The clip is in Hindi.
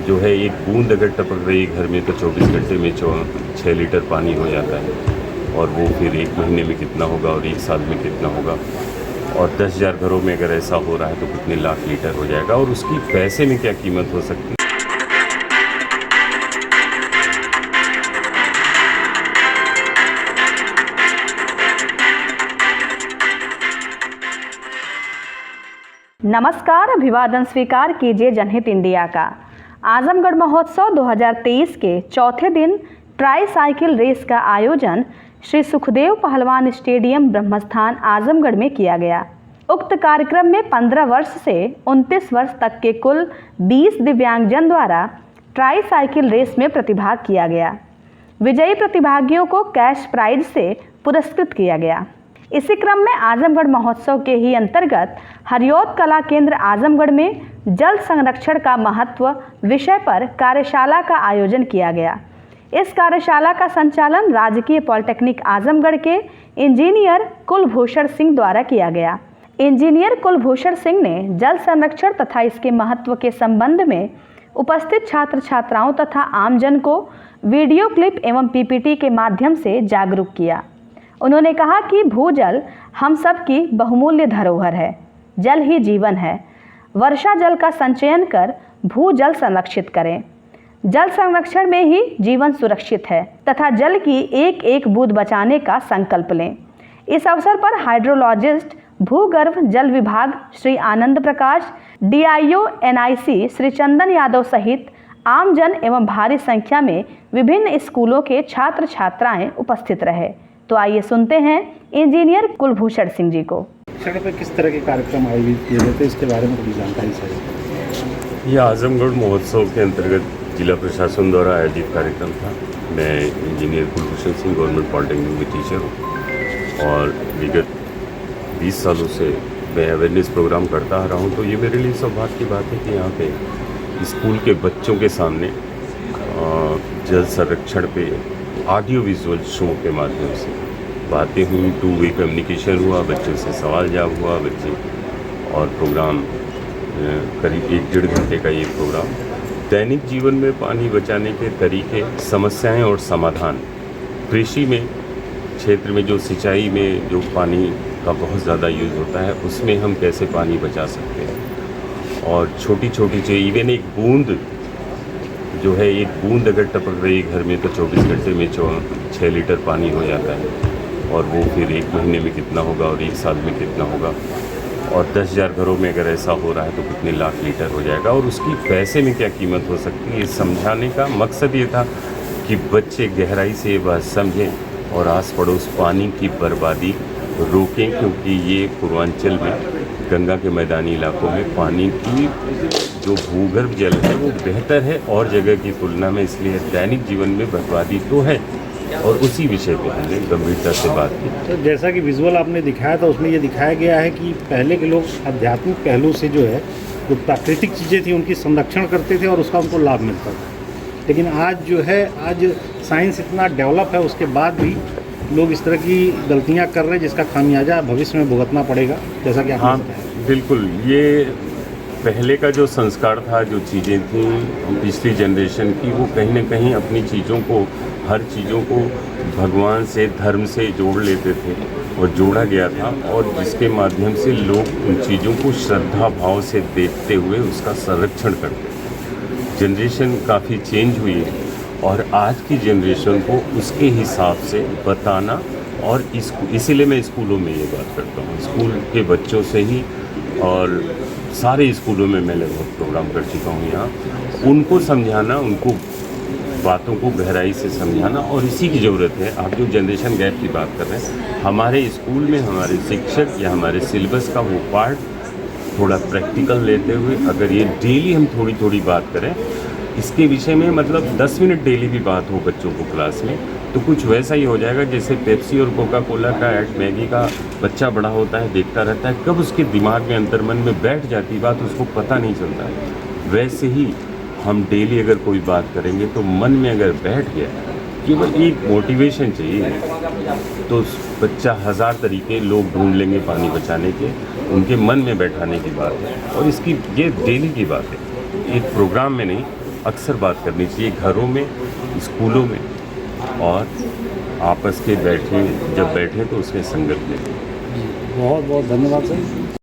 जो है एक बूंद अगर टपक रही घर में तो 24 घंटे में 6 लीटर पानी हो जाता है, और वो फिर एक महीने में कितना होगा और एक साल में कितना होगा, और 10,000 घरों में अगर ऐसा हो रहा है तो कितने लाख लीटर हो जाएगा, और उसकी पैसे में क्या कीमत हो सकती है। नमस्कार, अभिवादन स्वीकार कीजिए जनहित इंडिया का। आजमगढ़ महोत्सव 2023 के चौथे दिन ट्राई साइकिल रेस का आयोजन श्री सुखदेव पहलवान स्टेडियम ब्रह्मस्थान आजमगढ़ में किया गया। उक्त कार्यक्रम में 15 वर्ष से 29 वर्ष तक के कुल 20 दिव्यांगजन द्वारा ट्राई साइकिल रेस में प्रतिभाग किया गया। विजयी प्रतिभागियों को कैश प्राइज से पुरस्कृत किया गया। इसी क्रम में आजमगढ़ महोत्सव के ही अंतर्गत हरिऔध कला केंद्र आजमगढ़ में जल संरक्षण का महत्व विषय पर कार्यशाला का आयोजन किया गया। इस कार्यशाला का संचालन राजकीय पॉलिटेक्निक आजमगढ़ के इंजीनियर कुलभूषण सिंह द्वारा किया गया। इंजीनियर कुलभूषण सिंह ने जल संरक्षण तथा इसके महत्व के संबंध में उपस्थित छात्र छात्राओं तथा आमजन को वीडियो क्लिप एवं पीपीटी के माध्यम से जागरूक किया। उन्होंने कहा कि भूजल हम सब की बहुमूल्य धरोहर है, जल ही जीवन है। वर्षा जल का संचयन कर भूजल संरक्षित करें। जल संरक्षण में ही जीवन सुरक्षित है तथा जल की एक एक बूंद बचाने का संकल्प लें। इस अवसर पर हाइड्रोलॉजिस्ट भूगर्भ जल विभाग श्री आनंद प्रकाश, DIO NIC श्री चंदन यादव सहित आमजन एवं भारी संख्या में विभिन्न स्कूलों के छात्र छात्राएं उपस्थित रहे। तो आइए सुनते हैं इंजीनियर कुलभूषण सिंह जी को। सड़क पर किस तरह के कार्यक्रम आयोजित किए जाते हैं, इसके बारे में थोड़ी जानकारी चाहिए। यह आजमगढ़ महोत्सव के अंतर्गत जिला प्रशासन द्वारा आयोजित कार्यक्रम था। मैं engineer Kulbhushan Singh government polytechnic में टीचर हूँ और विगत 20 सालों से मैं अवेयरनेस प्रोग्राम करता आ रहा हूँ। तो ये मेरे लिए सौभाग्य की बात है कि यहाँ पे स्कूल के बच्चों के सामने जल संरक्षण पे ऑडियो विजुअल शो के माध्यम से बातें हुई, 2 वे कम्युनिकेशन हुआ, बच्चों से सवाल जवाब हुआ बच्चे, और प्रोग्राम करीब 1-1.5 घंटे का ये प्रोग्राम दैनिक जीवन में पानी बचाने के तरीके, समस्याएं और समाधान, कृषि में क्षेत्र में जो सिंचाई में जो पानी का बहुत ज़्यादा यूज़ होता है उसमें हम कैसे पानी बचा सकते हैं, और छोटी छोटी चीज़, इवन एक बूंद जो है, एक बूंद अगर टपक रही घर में तो 24 घंटे में 6 लीटर पानी हो जाता है, और वो फिर एक महीने में कितना होगा और एक साल में कितना होगा, और 10,000 घरों में अगर ऐसा हो रहा है तो कितने लाख लीटर हो जाएगा, और उसकी पैसे में क्या कीमत हो सकती है। ये समझाने का मकसद ये था कि बच्चे गहराई से ये बात समझें और आस पड़ोस पानी की बर्बादी रोकें, क्योंकि ये पूर्वांचल में गंगा के मैदानी इलाकों में पानी की जो भूगर्भ जल है वो बेहतर है और जगह की तुलना में, इसलिए दैनिक जीवन में बर्बादी तो है, और उसी विषय पे हमने गंभीरता से बात की। तो जैसा कि विजुअल आपने दिखाया था उसमें ये दिखाया गया है कि पहले के लोग आध्यात्मिक पहलू से जो है, जो प्राकृतिक चीज़ें थी उनकी संरक्षण करते थे और उसका उनको लाभ मिलता था। लेकिन आज जो है, आज साइंस इतना डेवलप है, उसके बाद भी लोग इस तरह की गलतियाँ कर रहे हैं जिसका खामियाजा भविष्य में भुगतना पड़ेगा, जैसा कि हाँ बिल्कुल। ये पहले का जो संस्कार था, जो चीज़ें थी पिछली जनरेशन की, वो कहीं ना कहीं अपनी चीज़ों को, हर चीज़ों को भगवान से, धर्म से जोड़ लेते थे और जोड़ा गया था, और जिसके माध्यम से लोग उन चीज़ों को श्रद्धा भाव से देखते हुए उसका संरक्षण करते थे। जनरेशन काफ़ी चेंज हुई है और आज की जनरेशन को उसके हिसाब से बताना, और इसीलिए मैं स्कूलों में ये बात करता हूँ, स्कूल के बच्चों से ही, और सारे स्कूलों में मैं लगभग प्रोग्राम कर चुका हूँ यहाँ, उनको समझाना, उनको बातों को गहराई से समझाना, और इसी की ज़रूरत है। आप जो जनरेशन गैप की बात कर रहे हैं, हमारे स्कूल में हमारे शिक्षक या हमारे सिलेबस का वो पार्ट थोड़ा प्रैक्टिकल लेते हुए, अगर ये डेली हम थोड़ी थोड़ी बात करें इसके विषय में, मतलब 10 मिनट डेली भी बात हो बच्चों को क्लास में, तो कुछ वैसा ही हो जाएगा जैसे पेप्सी और कोका कोला का ऐड, मैगी का बच्चा बड़ा होता है, देखता रहता है, कब उसके दिमाग में, अंतर्मन में बैठ जाती बात उसको पता नहीं चलता है। वैसे ही हम डेली अगर कोई बात करेंगे तो मन में अगर बैठ गया, केवल एक मोटिवेशन चाहिए, तो बच्चा 1000 तरीके लोग ढूंढ लेंगे पानी बचाने के, उनके मन में बैठाने की बात है। और इसकी ये डेली की बात है, एक प्रोग्राम में नहीं, अक्सर बात करनी चाहिए, घरों में, स्कूलों में, और आपस के जब बैठे तो उसके संगत में। बहुत बहुत धन्यवाद सर।